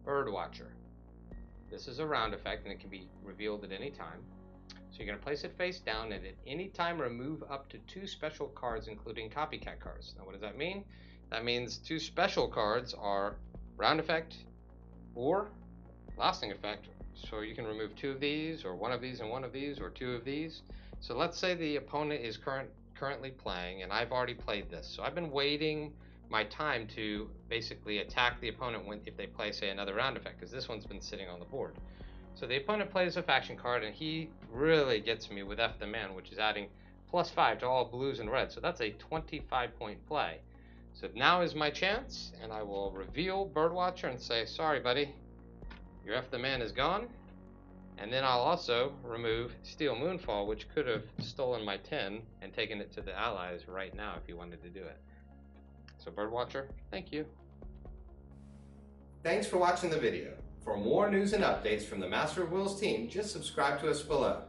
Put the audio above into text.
Birdwatcher. This is a round effect and it can be revealed at any time. So you're going to place it face down and at any time remove up to 2 special cards, including copycat cards. Now what does that mean? That means 2 special cards are round effect or lasting effect. So you can remove 2 of these, or 1 of these and 1 of these, or 2 of these. So let's say the opponent is currently playing and I've already played this. So I've been waiting my time to basically attack the opponent if they play, say, another round effect, because this one's been sitting on the board. So the opponent plays a faction card and he really gets me with F the Man, which is adding +5 to all blues and reds. So that's a 25-point play. So now is my chance, and I will reveal Birdwatcher and say, sorry buddy, your F the Man is gone. And then I'll also remove Steel Moonfall, which could have stolen my 10 and taken it to the allies right now if you wanted to do it. So Birdwatcher, thank you. Thanks for watching the video. For more news and updates from the Master of Wheels team, just subscribe to us below.